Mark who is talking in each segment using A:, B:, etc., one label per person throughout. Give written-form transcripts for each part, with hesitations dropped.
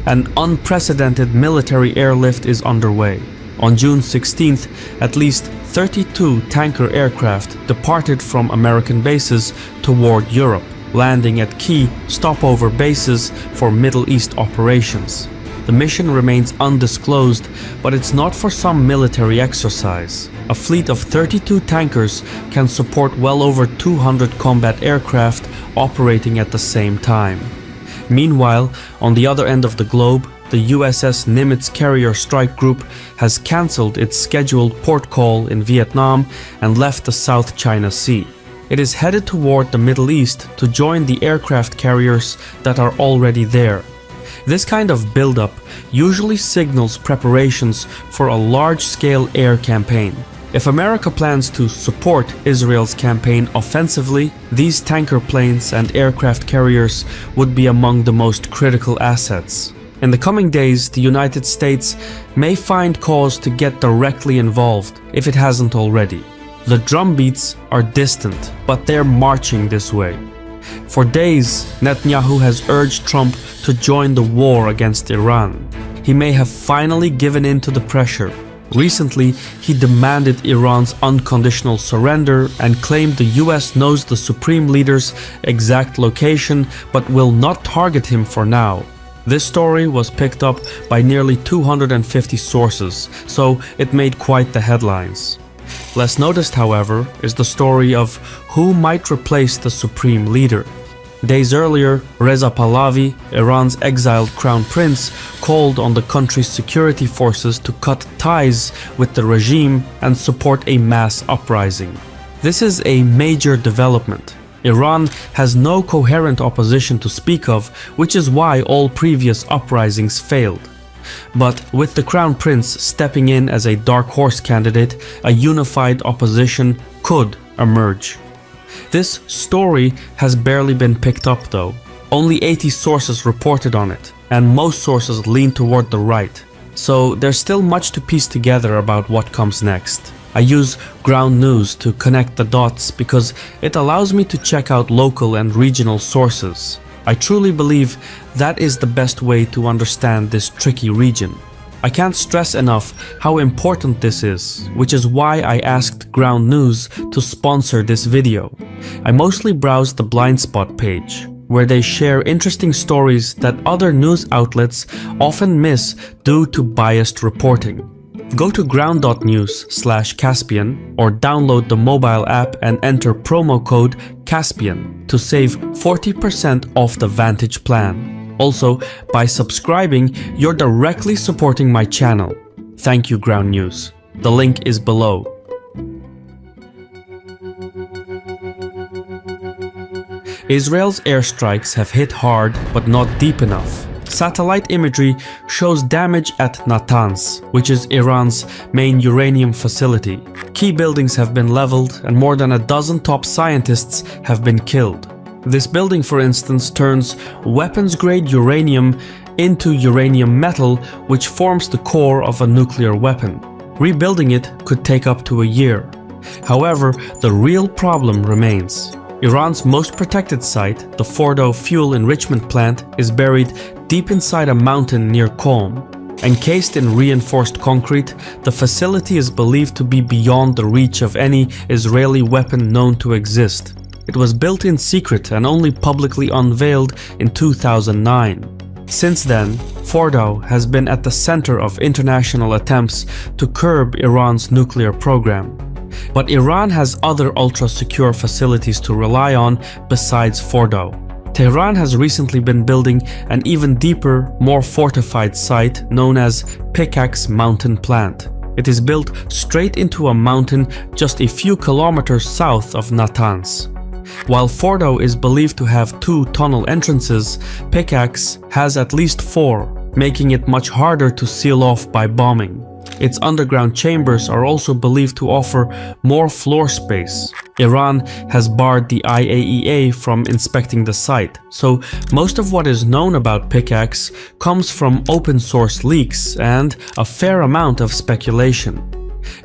A: An unprecedented military airlift is underway. On June 16th, at least 32 tanker aircraft departed from American bases toward Europe, landing at key stopover bases for Middle East operations. The mission remains undisclosed, but it's not for some military exercise. A fleet of 32 tankers can support well over 200 combat aircraft operating at the same time. Meanwhile, on the other end of the globe, the USS Nimitz Carrier Strike Group has cancelled its scheduled port call in Vietnam and left the South China Sea. It is headed toward the Middle East to join the aircraft carriers that are already there. This kind of buildup usually signals preparations for a large-scale air campaign. If America plans to support Israel's campaign offensively, these tanker planes and aircraft carriers would be among the most critical assets. In the coming days, the United States may find cause to get directly involved if it hasn't already. The drumbeats are distant, but they're marching this way. For days, Netanyahu has urged Trump to join the war against Iran. He may have finally given in to the pressure. Recently, he demanded Iran's unconditional surrender and claimed the US knows the supreme leader's exact location but will not target him for now. This story was picked up by nearly 250 sources, so it made quite the headlines. Less noticed, however, is the story of who might replace the supreme leader. Days earlier, Reza Pahlavi, Iran's exiled crown prince, called on the country's security forces to cut ties with the regime and support a mass uprising. This is a major development. Iran has no coherent opposition to speak of, which is why all previous uprisings failed. But with the crown prince stepping in as a dark horse candidate, a unified opposition could emerge. This story has barely been picked up though. Only 80 sources reported on it, and most sources lean toward the right. So there's still much to piece together about what comes next. I use ground news to connect the dots because it allows me to check out local and regional sources. I truly believe that is the best way to understand this tricky region. I can't stress enough how important this is, which is why I asked Ground News to sponsor this video. I mostly browse the blind spot page, where they share interesting stories that other news outlets often miss due to biased reporting. Go to ground.news/Caspian or download the mobile app and enter promo code Caspian to save 40% off the Vantage plan. Also, by subscribing, you're directly supporting my channel. Thank you, Ground News. The link is below. Israel's airstrikes have hit hard but not deep enough. Satellite imagery shows damage at Natanz, which is Iran's main uranium facility. Key buildings have been leveled and more than a dozen top scientists have been killed. This building, for instance, turns weapons-grade uranium into uranium metal, which forms the core of a nuclear weapon. Rebuilding it could take up to a year. However, the real problem remains. Iran's most protected site, the Fordo fuel enrichment plant, is buried deep inside a mountain near Qom. Encased in reinforced concrete, the facility is believed to be beyond the reach of any Israeli weapon known to exist. It was built in secret and only publicly unveiled in 2009. Since then, Fordo has been at the center of international attempts to curb Iran's nuclear program. But Iran has other ultra-secure facilities to rely on besides Fordo. Tehran has recently been building an even deeper, more fortified site known as Pickaxe Mountain Plant. It is built straight into a mountain just a few kilometers south of Natanz. While Fordo is believed to have 2 tunnel entrances, Pickaxe has at least 4, making it much harder to seal off by bombing. Its underground chambers are also believed to offer more floor space. Iran has barred the IAEA from inspecting the site, so most of what is known about Pickaxe comes from open source leaks and a fair amount of speculation.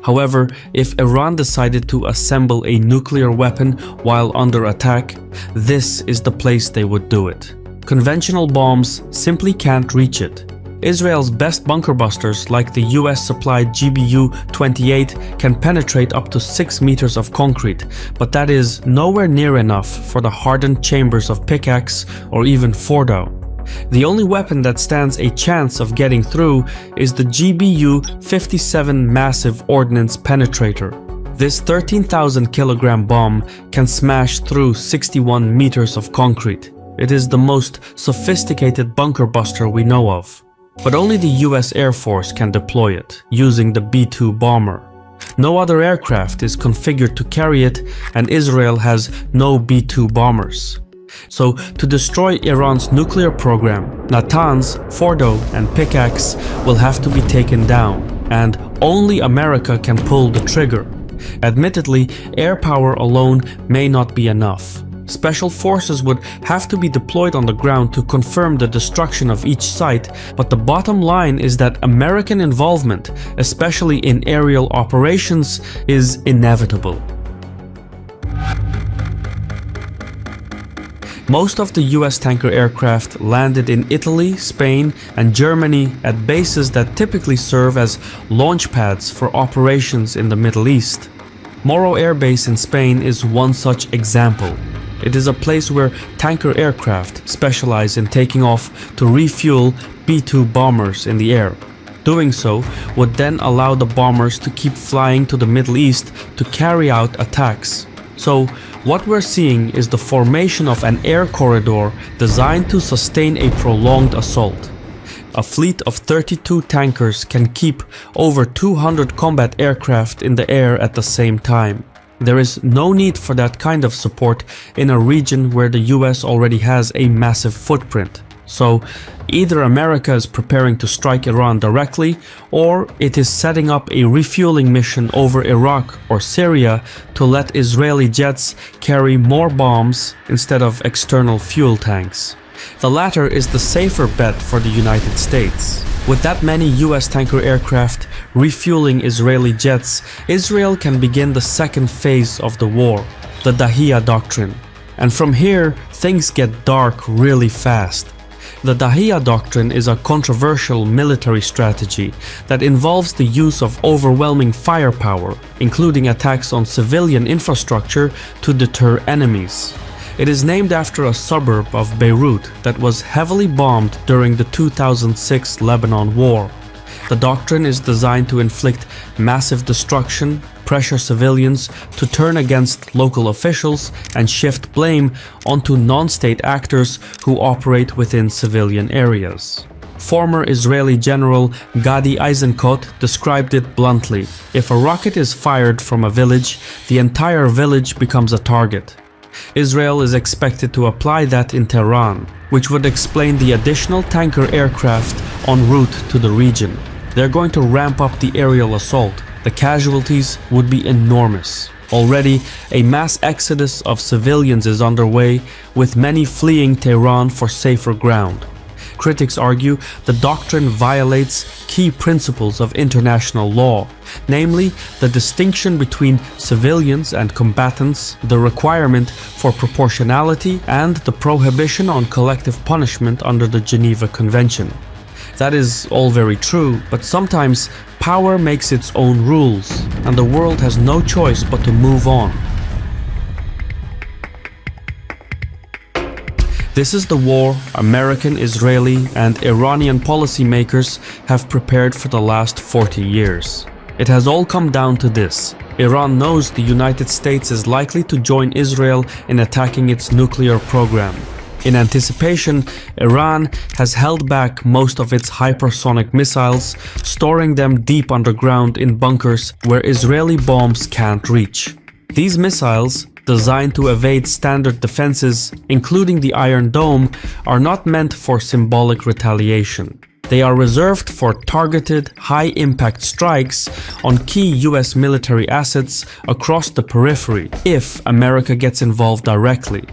A: However, if Iran decided to assemble a nuclear weapon while under attack, this is the place they would do it. Conventional bombs simply can't reach it. Israel's best bunker busters, like the US-supplied GBU-28, can penetrate up to 6 meters of concrete, but that is nowhere near enough for the hardened chambers of pickaxe or even Fordo. The only weapon that stands a chance of getting through is the GBU-57 massive ordnance penetrator. This 13,000 kilogram bomb can smash through 61 meters of concrete. It is the most sophisticated bunker buster we know of. But only the US Air Force can deploy it, using the B-2 bomber. No other aircraft is configured to carry it, and Israel has no B-2 bombers. So, to destroy Iran's nuclear program, Natanz, Fordo, and Pickaxe will have to be taken down, and only America can pull the trigger. Admittedly, air power alone may not be enough. Special forces would have to be deployed on the ground to confirm the destruction of each site, but the bottom line is that American involvement, especially in aerial operations, is inevitable. Most of the US tanker aircraft landed in Italy, Spain, and Germany at bases that typically serve as launch pads for operations in the Middle East. Morro Air Base in Spain is one such example. It is a place where tanker aircraft specialize in taking off to refuel B-2 bombers in the air. Doing so would then allow the bombers to keep flying to the Middle East to carry out attacks. So, what we're seeing is the formation of an air corridor designed to sustain a prolonged assault. A fleet of 32 tankers can keep over 200 combat aircraft in the air at the same time. There is no need for that kind of support in a region where the US already has a massive footprint. So, either America is preparing to strike Iran directly, or it is setting up a refueling mission over Iraq or Syria to let Israeli jets carry more bombs instead of external fuel tanks. The latter is the safer bet for the United States. With that many US tanker aircraft refueling Israeli jets, Israel can begin the second phase of the war, the Dahiya Doctrine. And from here, things get dark really fast. The Dahiya Doctrine is a controversial military strategy that involves the use of overwhelming firepower, including attacks on civilian infrastructure to deter enemies. It is named after a suburb of Beirut that was heavily bombed during the 2006 Lebanon War. The doctrine is designed to inflict massive destruction, pressure civilians to turn against local officials, and shift blame onto non-state actors who operate within civilian areas. Former Israeli General Gadi Eisenkot described it bluntly: if a rocket is fired from a village, the entire village becomes a target. Israel is expected to apply that in Tehran, which would explain the additional tanker aircraft en route to the region. They're going to ramp up the aerial assault. The casualties would be enormous. Already, a mass exodus of civilians is underway, with many fleeing Tehran for safer ground. Critics argue the doctrine violates key principles of international law, namely the distinction between civilians and combatants, the requirement for proportionality, and the prohibition on collective punishment under the Geneva Convention. That is all very true, but sometimes power makes its own rules, and the world has no choice but to move on. This is the war American, Israeli, and Iranian policymakers have prepared for the last 40 years. It has all come down to this: Iran knows the United States is likely to join Israel in attacking its nuclear program. In anticipation, Iran has held back most of its hypersonic missiles, storing them deep underground in bunkers where Israeli bombs can't reach. These missiles, designed to evade standard defenses, including the Iron Dome, are not meant for symbolic retaliation. They are reserved for targeted, high-impact strikes on key US military assets across the periphery if America gets involved directly.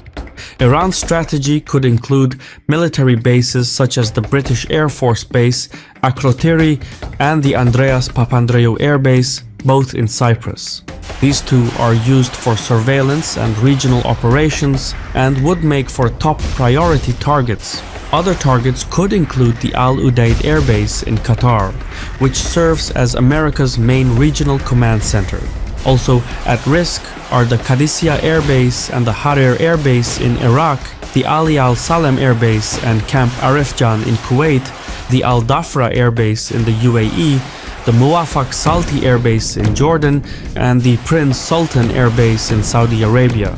A: Iran's strategy could include military bases such as the British Air Force Base, Akrotiri, and the Andreas Papandreou Air Base, both in Cyprus. These two are used for surveillance and regional operations and would make for top priority targets Other targets could include the Al Udeid Air Base in Qatar, which serves as America's main regional command center. Also at risk are the Qadisiyah Air Base and the Harir Air Base in Iraq, the Ali Al Salem Air Base and Camp Arifjan in Kuwait, the Al Dhafra Air Base in the UAE, the Muwafaq Salti Air Base in Jordan, and the Prince Sultan Air Base in Saudi Arabia.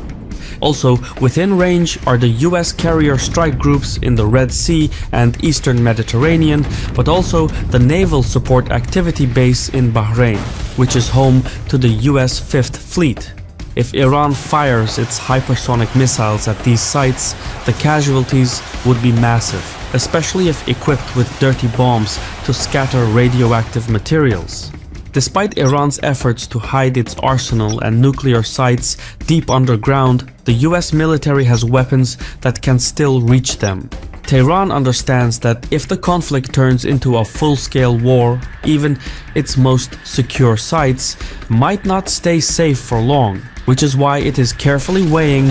A: Also within range are the US carrier strike groups in the Red Sea and Eastern Mediterranean, but also the Naval Support Activity Base in Bahrain, which is home to the US 5th Fleet. If Iran fires its hypersonic missiles at these sites, the casualties would be massive, especially if equipped with dirty bombs to scatter radioactive materials. Despite Iran's efforts to hide its arsenal and nuclear sites deep underground, the US military has weapons that can still reach them. Tehran understands that if the conflict turns into a full-scale war, even its most secure sites might not stay safe for long, which is why it is carefully weighing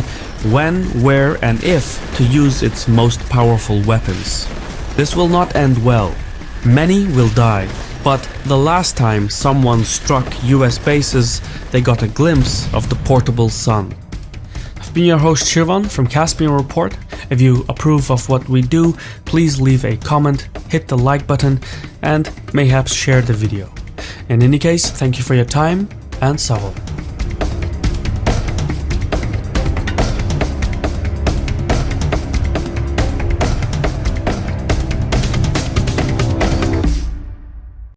A: when, where, and if to use its most powerful weapons. This will not end well. Many will die. But the last time someone struck US bases, they got a glimpse of the portable sun. I've been your host Shirvan from Caspian Report. If you approve of what we do, please leave a comment, hit the like button, and mayhaps share the video. In any case, thank you for your time, and Sawal.